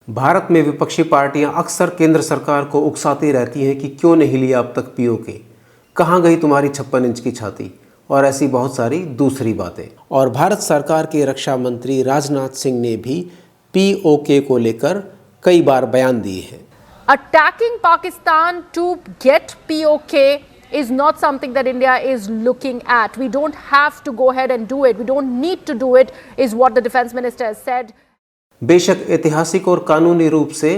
भारत में विपक्षी पार्टियां अक्सर केंद्र सरकार को उकसाती रहती हैं कि क्यों नहीं लिया अब तक पीओके, कहाँ गई तुम्हारी 56 इंच की छाती और ऐसी बहुत सारी दूसरी बातें। और भारत सरकार के रक्षा मंत्री राजनाथ सिंह ने भी पीओके को लेकर कई बार बयान दिए हैं। Attacking Pakistan to get POK is not something that India is looking at. We don't have to go ahead and do it. We don't need to do it, is what the defense minister has said. बेशक ऐतिहासिक और कानूनी रूप से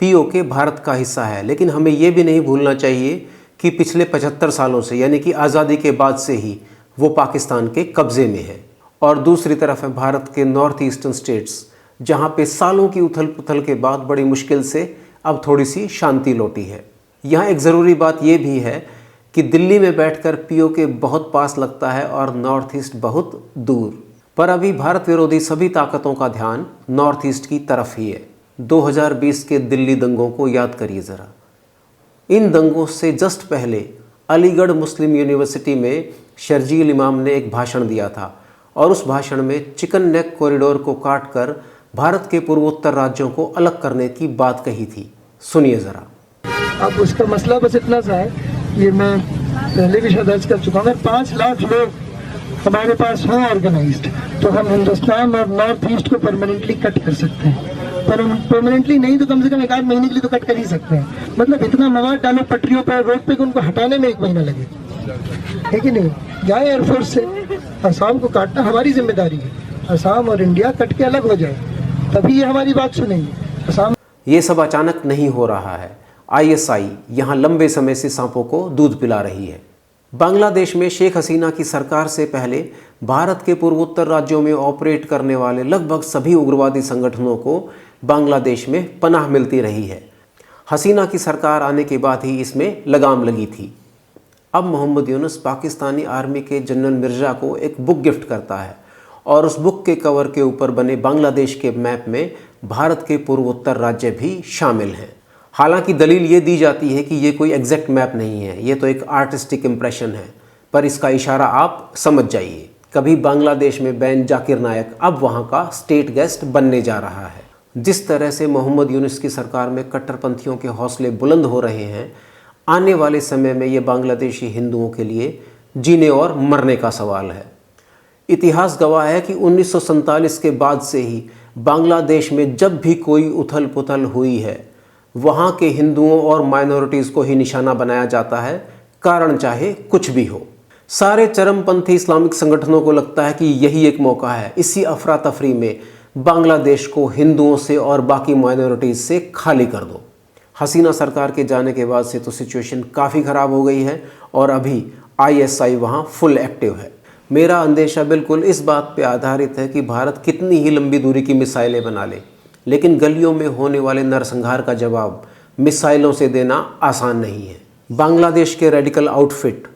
PoK Bharat का हिस्सा है, लेकिन हमें यह भी नहीं भूलना चाहिए कि पिछले 75 सालों से, यानी कि आज़ादी के बाद से ही वो पाकिस्तान के कब्जे में है। और दूसरी तरफ है भारत के नॉर्थ ईस्टर्न स्टेट्स, जहाँ पे सालों की उथल पुथल के बाद बड़ी मुश्किल से अब थोड़ी सी शांति लौटी है। यहाँ एक ज़रूरी बात यह भी है कि दिल्ली में बैठकर पीओके बहुत पास लगता है और नॉर्थ ईस्ट बहुत दूर, पर अभी भारत विरोधी सभी ताकतों का ध्यान नॉर्थ ईस्ट की तरफ ही है। 2020 के दिल्ली दंगों को याद करिए ज़रा। इन दंगों से जस्ट पहले अलीगढ़ मुस्लिम यूनिवर्सिटी में शर्जील इमाम ने एक भाषण दिया था और उस भाषण में चिकन नेक कॉरिडोर को काटकर भारत के पूर्वोत्तर राज्यों को अलग करने की बात कही थी। सुनिए ज़रा। अब उसका मसला बस इतना सा है, ये मैं पहले भी शायद अर्ज कर चुका हूँ, 5 लाख लोग हमारे पास हों ऑर्गेनाइज्ड, तो हम हिंदुस्तान और नॉर्थ ईस्ट को परमानेंटली कट कर सकते हैं। पर परमानेंटली नहीं तो कम से कम 1 आध महीने के लिए तो कट कर ही सकते हैं। मतलब इतना मवाद डालो पटरियों पर, रोड पे, कि उनको हटाने में 1 महीना लगे, है कि नहीं? जाए एयरफोर्स से, असम को काटना हमारी जिम्मेदारी है। असम और इंडिया कट के अलग हो जाए, तभी ये हमारी बात सुनेंगे। असम ये सब अचानक नहीं हो रहा है। आईएसआई यहाँ लंबे समय से सांपों को दूध पिला रही है। बांग्लादेश में शेख हसीना की सरकार से पहले भारत के पूर्वोत्तर राज्यों में ऑपरेट करने वाले लगभग सभी उग्रवादी संगठनों को बांग्लादेश में पनाह मिलती रही है। हसीना की सरकार आने के बाद ही इसमें लगाम लगी थी। अब मोहम्मद यूनुस पाकिस्तानी आर्मी के जनरल मिर्जा को एक बुक गिफ्ट करता है और उस बुक के कवर के ऊपर बने बांग्लादेश के मैप में भारत के पूर्वोत्तर राज्य भी शामिल हैं। हालांकि दलील ये दी जाती है कि ये कोई एग्जैक्ट मैप नहीं है, ये तो एक आर्टिस्टिक इम्प्रेशन है, पर इसका इशारा आप समझ जाइए। कभी बांग्लादेश में बैन जाकिर नायक अब वहाँ का स्टेट गेस्ट बनने जा रहा है। जिस तरह से मोहम्मद यूनुस की सरकार में कट्टरपंथियों के हौसले बुलंद हो रहे हैं, आने वाले समय में ये बांग्लादेशी हिंदुओं के लिए जीने और मरने का सवाल है। इतिहास गवाह है कि 1947 के बाद से ही बांग्लादेश में जब भी कोई उथल पुथल हुई है, वहाँ के हिंदुओं और माइनॉरिटीज़ को ही निशाना बनाया जाता है, कारण चाहे कुछ भी हो। सारे चरमपंथी इस्लामिक संगठनों को लगता है कि यही एक मौका है, इसी अफरा तफरी में बांग्लादेश को हिंदुओं से और बाकी माइनॉरिटीज़ से खाली कर दो। हसीना सरकार के जाने के बाद से तो सिचुएशन काफ़ी ख़राब हो गई है और अभी आईएसआई वहाँ फुल एक्टिव है। मेरा अंदेशा बिल्कुल इस बात पे आधारित है कि भारत कितनी ही लंबी दूरी की मिसाइलें बना ले, लेकिन गलियों में होने वाले नरसंहार का जवाब मिसाइलों से देना आसान नहीं है। बांग्लादेश के रेडिकल आउटफिट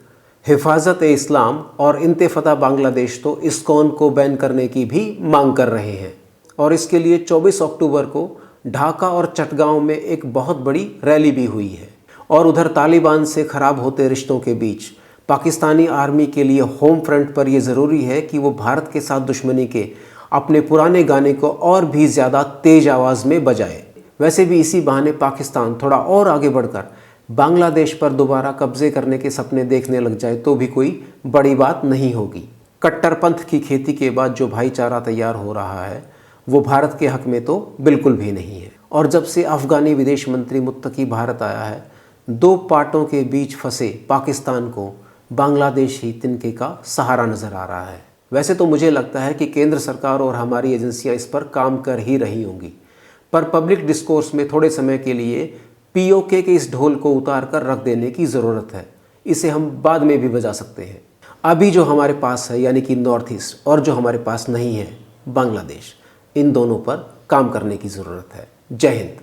हिफाजत-ए-इस्लाम और इंतफादा बांग्लादेश तो इस्कॉन को बैन करने की भी मांग कर रहे हैं और इसके लिए 24 अक्टूबर को ढाका और चटगांव में एक बहुत बड़ी रैली भी हुई है। और उधर तालिबान से ख़राब होते रिश्तों के बीच पाकिस्तानी आर्मी के लिए होम फ्रंट पर यह ज़रूरी है कि वो भारत के साथ दुश्मनी के अपने पुराने गाने को और भी ज़्यादा तेज़ आवाज़ में बजाए। वैसे भी इसी बहाने पाकिस्तान थोड़ा और आगे बढ़कर बांग्लादेश पर दोबारा कब्जे करने के सपने देखने लग जाए तो भी कोई बड़ी बात नहीं होगी। कट्टरपंथ की खेती के बाद जो भाईचारा तैयार हो रहा है वो भारत के हक में तो बिल्कुल भी नहीं है। और जब से अफ़गानी विदेश मंत्री मुत्तकी भारत आया है, 2 पार्टों के बीच फंसे पाकिस्तान को बांग्लादेश ही तिनके का सहारा नज़र आ रहा है। वैसे तो मुझे लगता है कि केंद्र सरकार और हमारी एजेंसियां इस पर काम कर ही रही होंगी, पर पब्लिक डिस्कोर्स में थोड़े समय के लिए पीओके के इस ढोल को उतार कर रख देने की ज़रूरत है। इसे हम बाद में भी बजा सकते हैं। अभी जो हमारे पास है यानी कि नॉर्थ ईस्ट, और जो हमारे पास नहीं है बांग्लादेश, इन दोनों पर काम करने की ज़रूरत है। जय हिंद।